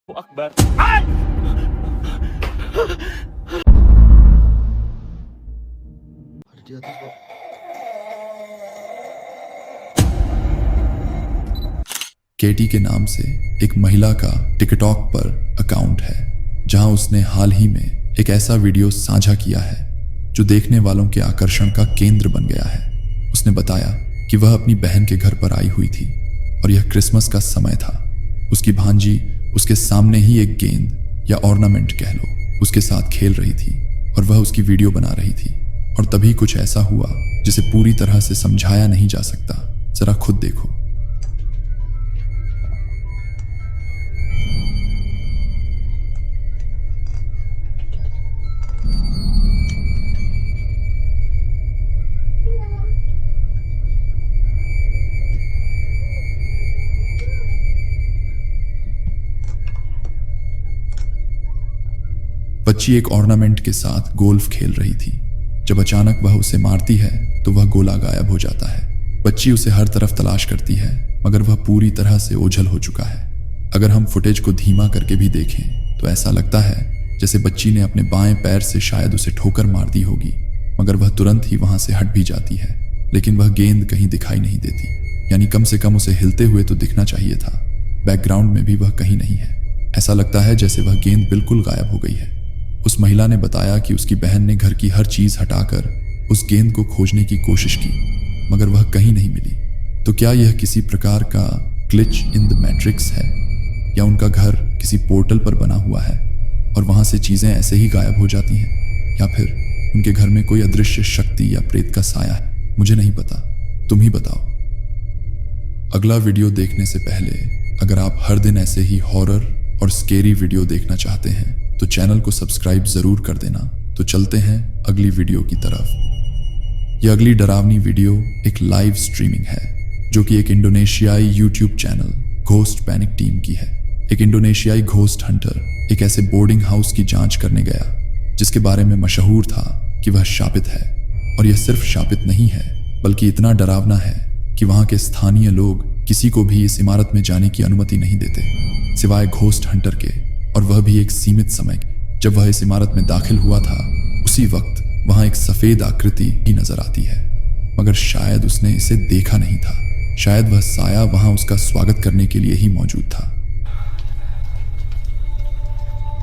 Akbar. Ay! Ada di atas, Pak. केटी के नाम से एक महिला का टिकटॉक पर अकाउंट है जहां उसने हाल ही में एक ऐसा वीडियो साझा किया है जो देखने वालों के आकर्षण का केंद्र बन गया है। उसने बताया कि वह अपनी बहन के घर पर आई हुई थी और यह क्रिसमस का समय था। उसकी भांजी उसके सामने ही एक गेंद या ऑर्नामेंट कह लो उसके साथ खेल रही थी और वह उसकी वीडियो बना रही थी। और तभी कुछ ऐसा हुआ जिसे पूरी तरह से समझाया नहीं जा सकता। जरा खुद देखो। बच्ची एक ऑर्नामेंट के साथ गोल्फ खेल रही थी। जब अचानक वह उसे मारती है तो वह गोला गायब हो जाता है। बच्ची उसे हर तरफ तलाश करती है मगर वह पूरी तरह से ओझल हो चुका है। अगर हम फुटेज को धीमा करके भी देखें तो ऐसा लगता है जैसे बच्ची ने अपने बाएं पैर से शायद उसे ठोकर मार दी होगी, मगर वह तुरंत ही वहां से हट भी जाती है। लेकिन वह गेंद कहीं दिखाई नहीं देती, यानी कम से कम उसे हिलते हुए तो दिखना चाहिए था। बैकग्राउंड में भी वह कहीं नहीं है। ऐसा लगता है जैसे वह गेंद बिल्कुल गायब हो गई है। उस महिला ने बताया कि उसकी बहन ने घर की हर चीज हटाकर उस गेंद को खोजने की कोशिश की मगर वह कहीं नहीं मिली। तो क्या यह किसी प्रकार का ग्लिच इन द मैट्रिक्स है या उनका घर किसी पोर्टल पर बना हुआ है और वहां से चीजें ऐसे ही गायब हो जाती हैं, या फिर उनके घर में कोई अदृश्य शक्ति या प्रेत का साया है? मुझे नहीं पता, तुम ही बताओ। अगला वीडियो देखने से पहले अगर आप हर दिन ऐसे ही हॉरर और स्केरी वीडियो देखना चाहते हैं तो चैनल को सब्सक्राइब जरूर कर देना। तो चलते हैं अगली वीडियो की तरफ। यह अगली डरावनी वीडियो एक लाइव स्ट्रीमिंग है जो कि एक इंडोनेशियाई YouTube channel ghost panic team की है। एक इंडोनेशियाई घोस्ट हंटर एक ऐसे बोर्डिंग हाउस की जांच करने गया जिसके बारे में मशहूर था कि वह शापित है। और यह सिर्फ शापित नहीं है बल्कि इतना डरावना है कि वहां के स्थानीय लोग किसी को भी इस इमारत में जाने की अनुमति नहीं देते सिवाय घोस्ट हंटर के, और वह भी एक सीमित समय। जब वह इस इमारत में दाखिल हुआ था उसी वक्त वहां एक सफेद आकृति ही नजर आती है, मगर शायद उसने इसे देखा नहीं था। शायद वह साया वहां उसका स्वागत करने के लिए ही मौजूद था।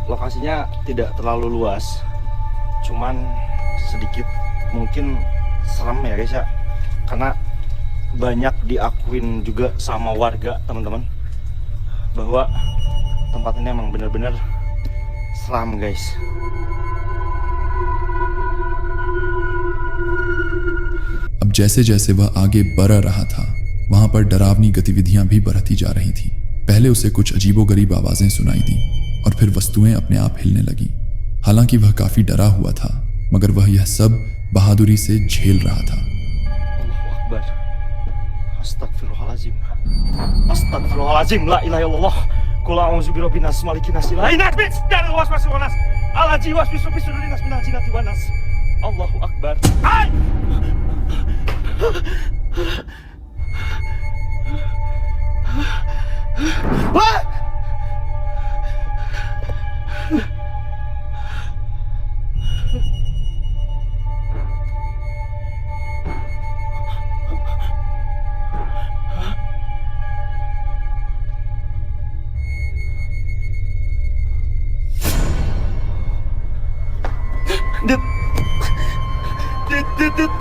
Lokasinya tidak terlalu luas, cuman sedikit mungkin serem ya guys ya, karena banyak diakuin juga sama warga teman-teman bahwa tempat ini emang bener-bener seram guys. अब जैसे जैसे वह आगे बढ़ रहा था वहां पर डरावनी गतिविधियां भी बढ़ती जा रही थी। पहले उसे कुछ अजीबोगरीब आवाजें सुनाई दी और फिर वस्तुएं अपने आप हिलने लगी। हालांकि वह काफी डरा हुआ था मगर वह यह सब बहादुरी से झेल रहा था। Allahu Akbar. Astagfirullahalazim. Astagfirullahalazim. La ilaha illallah. Qul a'udzu birabbin nas malikin nas ilahin nas min syarril waswasil khannas. Allazi yuwaswisu fi sudurin nas minal jinnati wan nas. Allahu Akbar. Ay! Wah! Dit.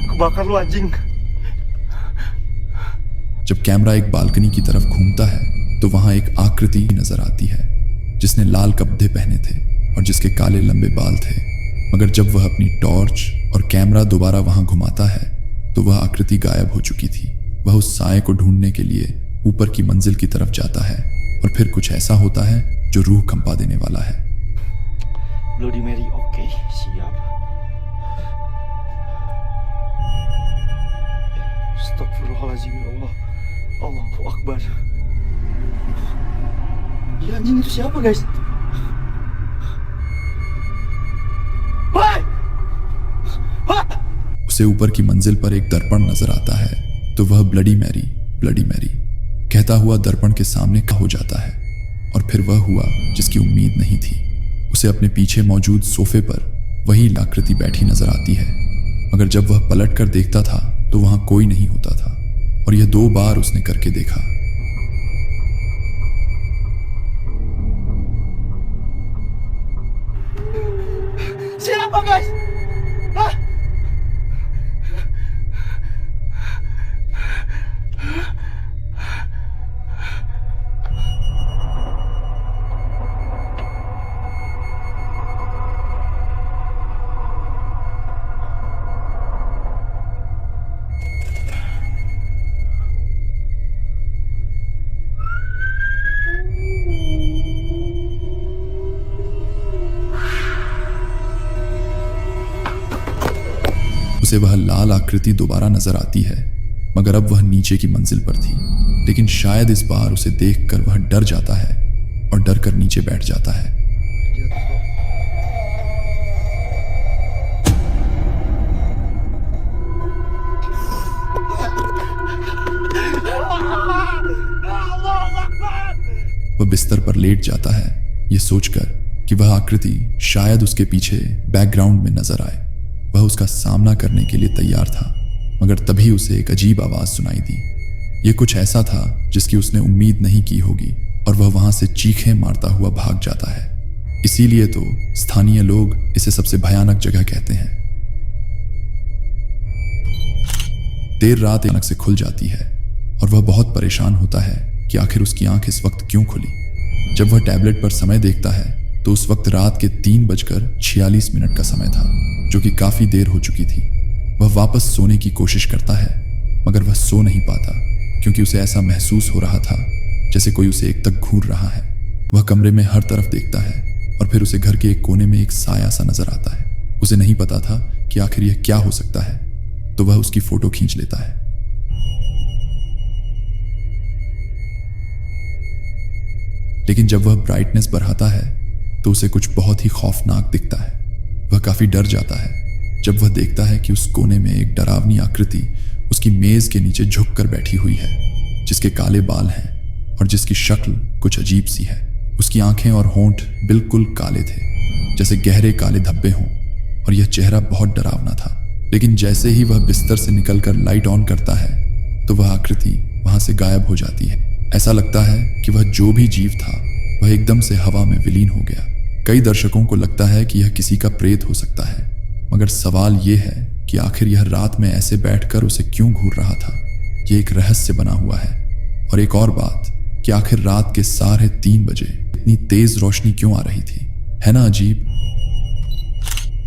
Kebakar lu anjing. जब camera एक balcony की तरफ घूमता है तो वहां एक आकृति नजर आती है जिसने लाल कपड़े पहने थे और जिसके काले लंबे बाल थे। मगर जब वह अपनी टॉर्च और कैमरा दोबारा वहां घुमाता है तो वह आकृति गायब हो चुकी थी। वह उस साए को ढूंढने के लिए ऊपर की मंजिल की तरफ जाता है और फिर कुछ ऐसा होता है जो रूह कंपा देने वाला है। Bloody Mary, oke, siap. Astagfirullahaladzim, ya Allah. Allahu Akbar. Ya anjing, itu siapa guys? Woi! उसे ऊपर की मंजिल पर एक दर्पण नजर आता है तो वह ब्लडी मैरी ब्लडी मैरी कहता हुआ दर्पण के सामने खड़ा हो जाता है। और फिर वह हुआ जिसकी उम्मीद नहीं थी। उसे अपने पीछे मौजूद सोफे पर वही आकृति बैठी नजर आती है, मगर जब वह पलट कर देखता था तो वहां कोई नहीं होता था। और यह 2 बार उसने करके देखा। Siapa guys? Hah? उसे वह लाल आकृति दोबारा नजर आती है, मगर अब वह नीचे की मंजिल पर थी। लेकिन शायद इस बार उसे देखकर वह डर जाता है और डर कर नीचे बैठ जाता है। वह बिस्तर पर लेट जाता है, यह सोचकर कि वह आकृति शायद उसके पीछे बैकग्राउंड में नजर आए। वह उसका सामना करने के लिए तैयार था, मगर तभी उसे एक अजीब आवाज सुनाई दी। यह कुछ ऐसा था जिसकी उसने उम्मीद नहीं की होगी, और वह वहां से चीखें मारता हुआ भाग जाता है। इसीलिए तो स्थानीय लोग इसे सबसे भयानक जगह कहते हैं। देर रात अचानक से खुल जाती है और वह बहुत परेशान होता है कि आखिर उसकी आंख इस वक्त क्यों खुली। जब वह टैबलेट पर समय देखता है तो उस वक्त रात के 3:46 का समय था, जो कि काफी देर हो चुकी थी। वह वापस सोने की कोशिश करता है, मगर वह सो नहीं पाता, क्योंकि उसे ऐसा महसूस हो रहा था जैसे कोई उसे एक तक घूर रहा है। वह कमरे में हर तरफ देखता है और फिर उसे घर के एक कोने में एक साया सा नजर आता है। उसे नहीं पता था कि आखिर यह क्या हो सकता है, तो वह उसकी फोटो खींच लेता है। लेकिन जब वह ब्राइटनेस बढ़ाता है तो उसे कुछ बहुत ही खौफनाक दिखता है। वह काफी डर जाता है जब वह देखता है कि उस कोने में एक डरावनी आकृति उसकी मेज के नीचे झुककर बैठी हुई है, जिसके काले बाल हैं और जिसकी शक्ल कुछ अजीब सी है। उसकी आंखें और होंठ बिल्कुल काले थे, जैसे गहरे काले धब्बे हों, और यह चेहरा बहुत डरावना था। लेकिन जैसे ही वह बिस्तर से निकलकर लाइट ऑन करता है तो वह आकृति वहां से गायब हो जाती है। ऐसा लगता है कि वह जो भी जीव था वह एकदम से हवा में विलीन हो गया। कई दर्शकों को लगता है कि यह किसी का प्रेत हो सकता है, मगर सवाल यह है कि आखिर यह रात में ऐसे बैठकर उसे क्यों घूर रहा था। यह एक रहस्य बना हुआ है। और एक और बात कि आखिर रात के 3:30 बजे इतनी तेज रोशनी क्यों आ रही थी, है ना अजीब।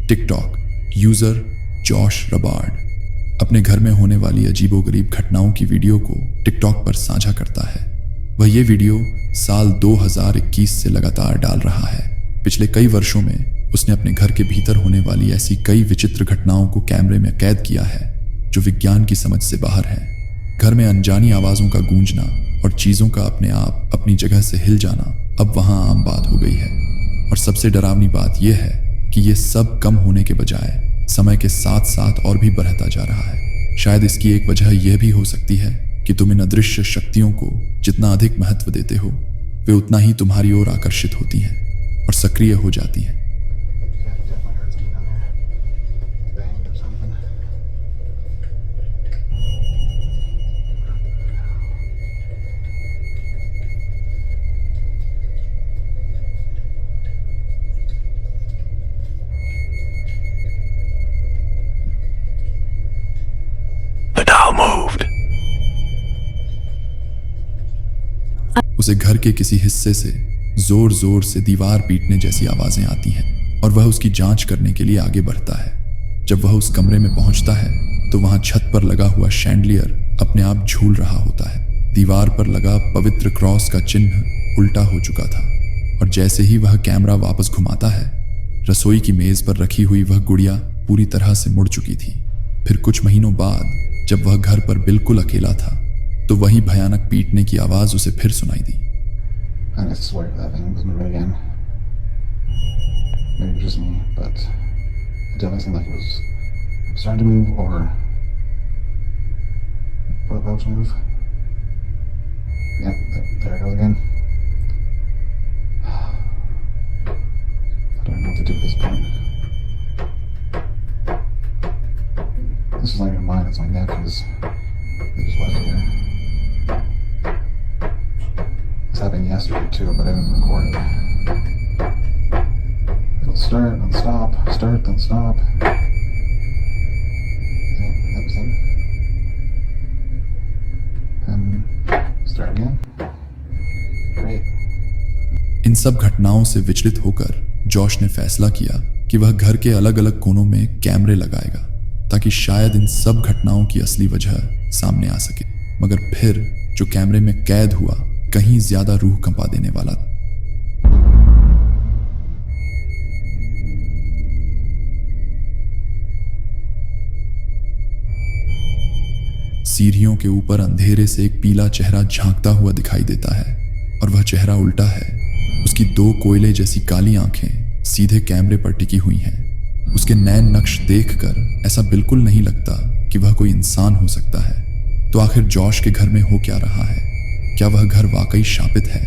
टिकटॉक यूजर जॉश रबार्ड अपने घर में होने वाली अजीबोगरीब घटनाओं की वीडियो को टिकटॉक पर साझा करता है। वह ये वीडियो साल 2021 से लगातार डाल रहा है। पिछले कई वर्षों में उसने अपने घर के भीतर होने वाली ऐसी कई विचित्र घटनाओं को कैमरे में कैद किया है जो विज्ञान की समझ से बाहर है। घर में अनजानी आवाजों का गूंजना और चीजों का अपने आप अपनी जगह से हिल जाना अब वहां आम बात हो गई है। और सबसे डरावनी बात यह है कि यह सब कम होने के बजाय समय के साथ साथ और भी बढ़ता जा रहा है। शायद इसकी एक वजह यह भी हो सकती है कि तुम इन अदृश्य शक्तियों को जितना अधिक महत्व देते हो, वे उतना ही तुम्हारी ओर आकर्षित होती हैं और सक्रिय हो जाती हैं। उसे घर के किसी हिस्से से जोर जोर से दीवार पीटने जैसी आवाजें आती हैं और वह उसकी जांच करने के लिए आगे बढ़ता है। जब वह उस कमरे में पहुंचता है तो वहां छत पर लगा हुआ शैंडलियर अपने आप झूल रहा होता है। दीवार पर लगा पवित्र क्रॉस का चिन्ह उल्टा हो चुका था और जैसे ही वह कैमरा वापस घुमाता है, रसोई की मेज पर रखी हुई वह गुड़िया पूरी तरह से मुड़ चुकी थी। फिर कुछ महीनों बाद जब वह घर पर बिल्कुल अकेला था तो वही भयानक पीटने की आवाज उसे फिर सुनाई दी। I swear that thing was moving again. Maybe it was just me, but it definitely seemed like it was starting to move or about to move. There it goes again. I don't know what to do at this point. This is not even mine, it's my nephew's. They just left it here. This happened yesterday too, but I didn't record it. It'll start, then stop, start, then stop. And start again. Great. इन सब घटनाओं से विचलित होकर Josh ने फैसला किया कि वह घर के अलग अलग कोनों में कैमरे लगाएगा ताकि शायद इन सब घटनाओं की असली वजह सामने आ सके। मगर फिर जो कैमरे में कैद हुआ कहीं ज्यादा रूह कंपा देने वाला था। सीढ़ियों के ऊपर अंधेरे से एक पीला चेहरा झांकता हुआ दिखाई देता है और वह चेहरा उल्टा है। उसकी 2 कोयले जैसी काली आंखें सीधे कैमरे पर टिकी हुई हैं। उसके नैन नक्श देखकर ऐसा बिल्कुल नहीं लगता कि वह कोई इंसान हो सकता है। तो आखिर जॉश के घर में हो क्या रहा है? क्या वह घर वाकई शापित है